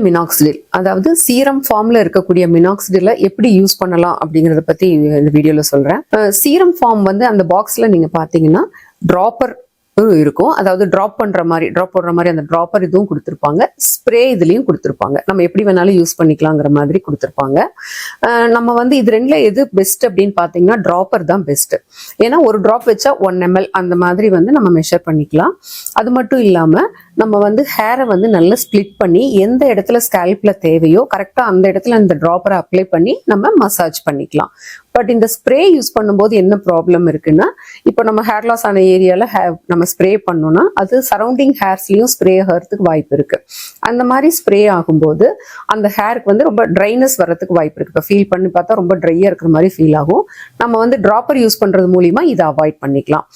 Minoxidil, அதாவது serum ஃபார்ம்ல இருக்கக்கூடிய மினாக்சிடில எப்படி யூஸ் பண்ணலாம் அப்படிங்கறத பத்தி இந்த வீடியோல சொல்றேன். சீரம் ஃபார்ம் வந்து அந்த பாக்ஸ்ல நீங்க பாத்தீங்கன்னா டிராப்பர் இருக்கும். அதாவது டிராப் போடுற மாதிரி அந்த டிராப்பர் இதுவும் கொடுத்துருப்பாங்க, ஸ்ப்ரே இதுலயும் கொடுத்துருப்பாங்க. நம்ம எப்படி வேணாலும் யூஸ் பண்ணிக்கலாங்கிற மாதிரி கொடுத்துருப்பாங்க. நம்ம வந்து இது ரெண்டுல எது பெஸ்ட் அப்படின்னு பாத்தீங்கன்னா டிராப்பர் தான் பெஸ்ட். ஏன்னா ஒரு டிராப் வச்சா 1 ml அந்த மாதிரி வந்து நம்ம மெஷர் பண்ணிக்கலாம். அது மட்டும் இல்லாம நம்ம வந்து ஹேரை வந்து நல்லா ஸ்பிளிட் பண்ணி எந்த இடத்துல ஸ்கேல்ப்ல தேவையோ கரெக்டா அந்த இடத்துல அந்த டிராப்பரை அப்ளை பண்ணி நம்ம மசாஜ் பண்ணிக்கலாம். பட் இந்த ஸ்ப்ரே யூஸ் பண்ணும்போது என்ன ப்ராப்ளம் இருக்குன்னா, இப்போ நம்ம ஹேர் லாஸ் ஆன ஏரியால நம்ம ஸ்ப்ரே பண்ணோம்னா அது சரௌண்டிங் ஹேர்ஸ்லயும் ஸ்ப்ரே ஆகிறதுக்கு வாய்ப்பு இருக்கு. அந்த மாதிரி ஸ்ப்ரே ஆகும்போது அந்த ஹேருக்கு வந்து ரொம்ப ட்ரைனஸ் வர்றதுக்கு வாய்ப்பு இருக்கு. இப்போ ஃபீல் பண்ணி பார்த்தா ரொம்ப ட்ரையா இருக்கிற மாதிரி ஃபீல் ஆகும். நம்ம வந்து டிராப்பர் யூஸ் பண்றது மூலியமா இதை அவாய்ட் பண்ணிக்கலாம்.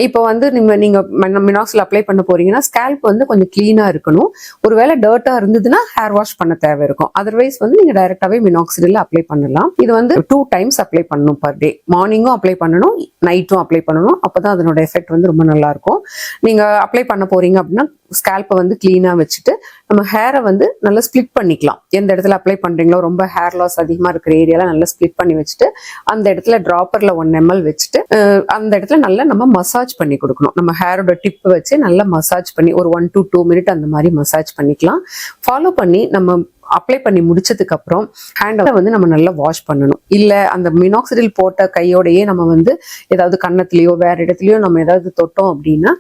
இப்போ வந்து நீங்க மினாக்சில் அப்ளை பண்ண போறீங்கன்னா ஸ்கேல்ப் வந்து கொஞ்சம் கிளீனா இருக்கணும். ஒருவேளை டர்ட்டா இருந்ததுன்னா ஹேர் வாஷ் பண்ண தேவை இருக்கும். அதர்வைஸ் வந்து நீங்க டைரக்டாவே மினாக்சிடில் அப்ளை பண்ணலாம். இது வந்து 2 times அப்ளை பண்ணணும் பர் டே. மார்னிங்கும் அப்ளை பண்ணணும், நைட்டும் அப்ளை பண்ணணும். அப்பதான் அதனோட எஃபெக்ட் வந்து ரொம்ப நல்லா இருக்கும். நீங்க அப்ளை பண்ண போறீங்க அப்படின்னா ஸ்கேல்பை வந்து கிளீனா வச்சுட்டு நம்ம ஹேரை வந்து நல்லா ஸ்பிளிட் பண்ணிக்கலாம். எந்த இடத்துல அப்ளை பண்றீங்களோ ரொம்ப ஹேர் லாஸ் அதிகமா இருக்கிற ஏரியால நல்லா ஸ்பிளிட் பண்ணி வச்சுட்டு அந்த இடத்துல டிராப்பர்ல 1 ml வச்சுட்டு அந்த இடத்துல நல்லா நம்ம மசாஜ் பண்ணி கொடுக்கணும். நம்ம ஹேரோட டிப் வச்சு நல்லா மசாஜ் பண்ணி ஒரு 1 to 2 minutes அந்த மாதிரி மசாஜ் பண்ணிக்கலாம். ஃபாலோ பண்ணி நம்ம அப்ளை பண்ணி முடிச்சதுக்கு அப்புறம் ஹேண்டை வந்து நம்ம நல்லா வாஷ் பண்ணணும். இல்ல அந்த மினாக்சிடில் போட்ட கையோடையே நம்ம வந்து ஏதாவது கன்னத்திலயோ வேற இடத்துலயோ நம்ம ஏதாவது தொட்டோம் அப்படின்னா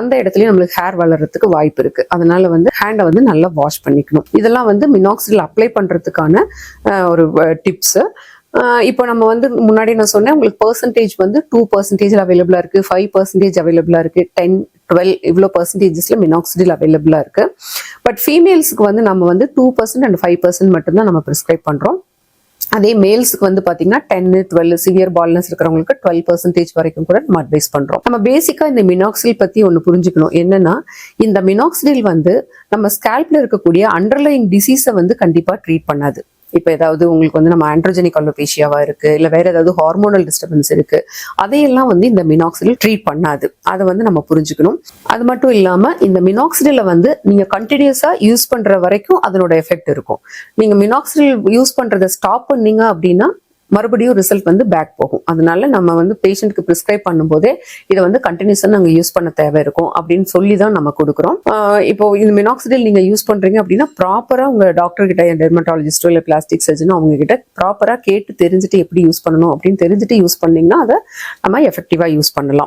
அந்த இடத்துலயும் நம்மளுக்கு ஹேர் வளர்றதுக்கு வாய்ப்பு இருக்கு. அதனால வந்து ஹேண்டை வந்து நல்லா வாஷ் பண்ணிக்கணும். இதெல்லாம் வந்து மினாக்சிடில் அப்ளை பண்றதுக்கான ஒரு டிப்ஸ். இப்போ நம்ம வந்து முன்னாடி நான் சொன்னேன் உங்களுக்கு பெர்சன்டேஜ் வந்து 2% அவைலபிளா இருக்கு, 5% அவைலபிளா இருக்கு, 10, 12 இவ்வளோ பெர்சன்டேஜஸ்ல மினாக்சிடில் அவைலபிளா இருக்கு. பட் ஃபீமேல்ஸ்க்கு வந்து நம்ம வந்து 2% and 5% மட்டும்தான் நம்ம ப்ரிஸ்கிரைப் பண்றோம். அதே மேல்ஸுக்கு வந்து பாத்தீங்கன்னா 10, 12 சிவியர் பால்னஸ் இருக்கிறவங்களுக்கு 12% வரைக்கும் கூட நம்ம அட்வைஸ் பண்றோம். நம்ம பேசிக்கா இந்த மினாக்சிடில் பத்தி ஒண்ணு புரிஞ்சுக்கணும். என்னன்னா இந்த மினாக்சிடில் வந்து நம்ம ஸ்கேல்ப்ல இருக்கக்கூடிய அண்டர்லைங் டிசீஸை வந்து கண்டிப்பா ட்ரீட் பண்ணாது. இப்போ ஏதாவது உங்களுக்கு வந்து நம்ம ஆண்ட்ரோஜெனிக் அலோபேஷியாவா இருக்கு, இல்ல வேற ஏதாவது ஹார்மோனல் டிஸ்டர்பன்ஸ் இருக்கு, அதையெல்லாம் வந்து இந்த மினாக்சிடில் ட்ரீட் பண்ணாது. அதை வந்து நம்ம புரிஞ்சுக்கணும். அது மட்டும் இல்லாம இந்த மினாக்சிடில வந்து நீங்க கண்டினியூஸா யூஸ் பண்ற வரைக்கும் அதனோட எஃபெக்ட் இருக்கும். நீங்க மினாக்சிடில் யூஸ் பண்றதை ஸ்டாப் பண்ணீங்க அப்படின்னா மறுபடியும் ரிசல்ட் வந்து பேக் போகும். அதனால நம்ம வந்து பேஷண்ட்க்கு ப்ரிஸ்கிரைப் பண்ணும்போதே இதை வந்து கண்டினியூஸா நாங்க யூஸ் பண்ண தேவை இருக்கும் அப்படின்னு சொல்லி தான் நம்ம கொடுக்குறோம். இப்போ இந்த மினாக்சிடில் நீங்க யூஸ் பண்றீங்க அப்படின்னா ப்ராப்பரா உங்க டாக்டர் கிட்ட, டெர்மட்டாலஜிஸ்டோ இல்ல பிளாஸ்டிக் சர்ஜனோ அவங்க கிட்ட ப்ராப்பரா கேட்டு தெரிஞ்சுட்டு எப்படி யூஸ் பண்ணணும் அப்படின்னு தெரிஞ்சுட்டு யூஸ் பண்ணீங்கன்னா அதை நம்ம எஃபெக்டிவா யூஸ் பண்ணலாம்.